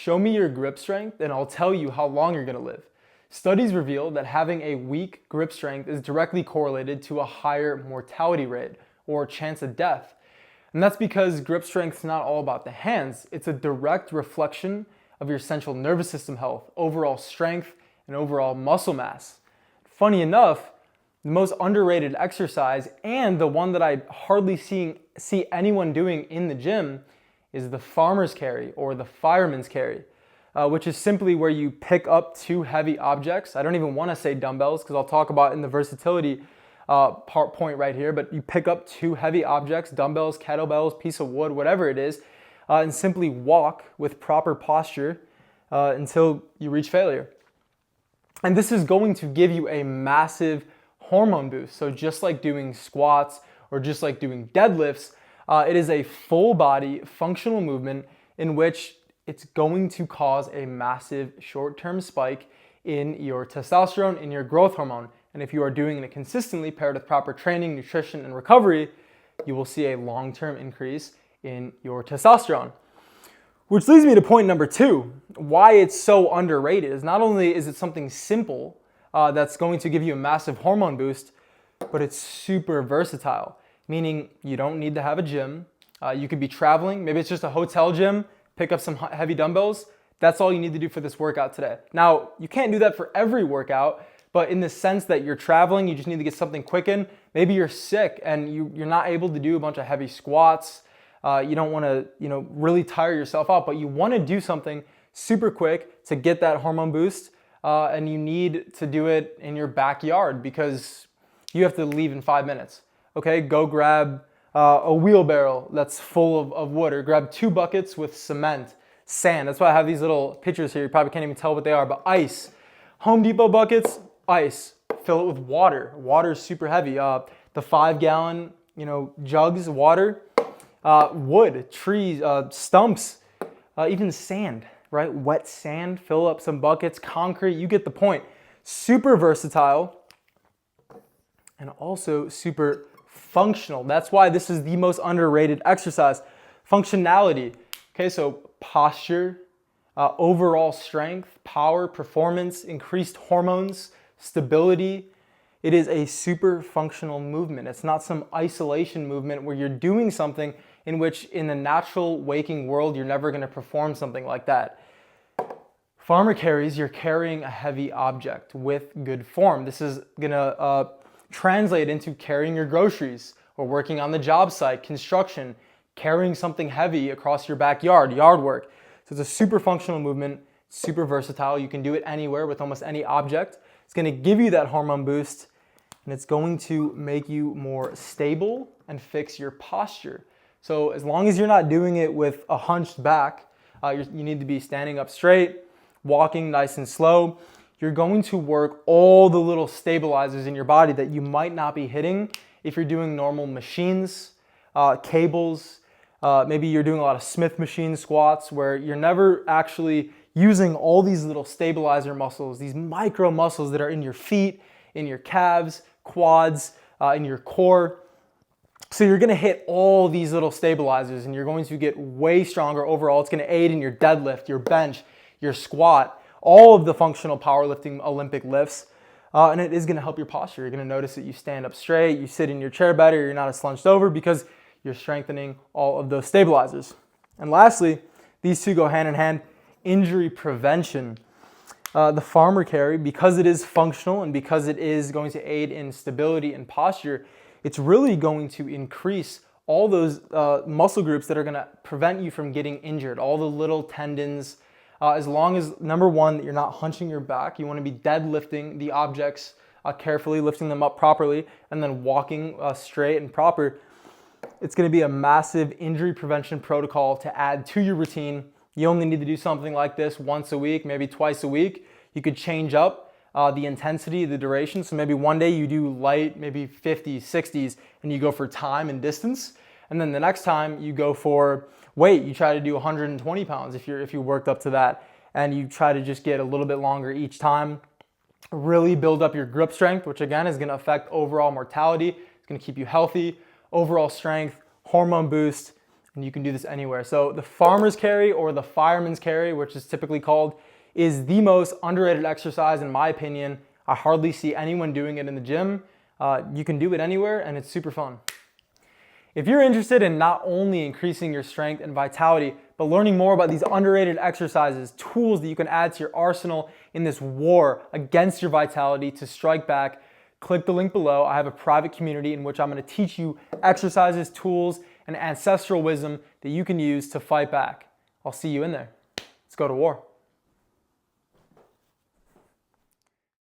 Show me your grip strength and I'll tell you how long you're going to live. Studies reveal that having a weak grip strength is directly correlated to a higher mortality rate or chance of death. And that's because grip strength is not all about the hands. It's a direct reflection of your central nervous system health, overall strength, and overall muscle mass. Funny enough, the most underrated exercise and the one that I hardly see anyone doing in the gym is the farmer's carry or the fireman's carry, which is simply where you pick up two heavy objects. I don't even want to say dumbbells because I'll talk about in the versatility point right here, but you pick up two heavy objects, dumbbells, kettlebells, piece of wood, whatever it is, and simply walk with proper posture until you reach failure. And this is going to give you a massive hormone boost. So just like doing squats or just like doing deadlifts, it is a full body functional movement in which it's going to cause a massive short-term spike in your testosterone, in your growth hormone. And if you are doing it consistently paired with proper training, nutrition, and recovery, you will see a long-term increase in your testosterone. Which leads me to point number 2, why it's so underrated is not only is it something simple that's going to give you a massive hormone boost, but it's super versatile, meaning you don't need to have a gym. You could be traveling, maybe it's just a hotel gym, pick up some heavy dumbbells. That's all you need to do for this workout today. Now, you can't do that for every workout, but in the sense that you're traveling, you just need to get something quick in. Maybe you're sick and you're not able to do a bunch of heavy squats. You don't want to, really tire yourself out, but you want to do something super quick to get that hormone boost, and you need to do it in your backyard because you have to leave in 5 minutes. Okay, go grab a wheelbarrow that's full of wood, or grab 2 buckets with cement, sand. That's why I have these little pictures here. You probably can't even tell what they are, but ice. Home Depot buckets, ice. Fill it with water. Water is super heavy. The 5-gallon, jugs, water. Wood, trees, stumps, even sand, right? Wet sand, fill up some buckets, concrete, you get the point. Super versatile and also super functional. That's why this is the most underrated exercise. Functionality. Okay, so posture, overall strength, power, performance, increased hormones, stability. It is a super functional movement. It's not some isolation movement where you're doing something in which in the natural waking world, you're never going to perform something like that. Farmer carries, you're carrying a heavy object with good form. This is going to translate into carrying your groceries or working on the job site, construction, carrying something heavy across your backyard, yard work. So it's a super functional movement, super versatile. You can do it anywhere with almost any object. It's going to give you that hormone boost, and it's going to make you more stable and fix your posture. So as long as you're not doing it with a hunched back, you need to be standing up straight, walking nice and slow. You're going to work all the little stabilizers in your body that you might not be hitting if you're doing normal machines, cables. Maybe you're doing a lot of Smith machine squats where you're never actually using all these little stabilizer muscles, these micro muscles that are in your feet, in your calves, quads, in your core. So you're gonna hit all these little stabilizers and you're going to get way stronger overall. It's gonna aid in your deadlift, your bench, your squat, all of the functional powerlifting Olympic lifts. And it is gonna help your posture. You're gonna notice that you stand up straight, you sit in your chair better, you're not as slunched over because you're strengthening all of those stabilizers. And lastly, these two go hand in hand, injury prevention. The farmer carry, because it is functional and because it is going to aid in stability and posture, it's really going to increase all those muscle groups that are going to prevent you from getting injured, all the little tendons, as long as, number one, that you're not hunching your back. You want to be deadlifting the objects carefully, lifting them up properly, and then walking straight and proper. It's going to be a massive injury prevention protocol to add to your routine. You only need to do something like this once a week, maybe twice a week. You could change up the intensity, the duration. So maybe one day you do light, maybe 50s, 60s, and you go for time and distance. And then the next time you go for weight, you try to do 120 pounds if you worked up to that. And you try to just get a little bit longer each time. Really build up your grip strength, which again is gonna affect overall mortality. It's gonna keep you healthy, overall strength, hormone boost, And you can do this anywhere. So the farmer's carry, or the fireman's carry, which is typically called, is the most underrated exercise in my opinion. I hardly see anyone doing it in the gym. You can do it anywhere and it's super fun. If you're interested in not only increasing your strength and vitality, but learning more about these underrated exercises, tools that you can add to your arsenal in this war against your vitality to strike back, click the link below. I have a private community in which I'm going to teach you exercises, tools, and ancestral wisdom that you can use to fight back. I'll see you in there. Let's go to war.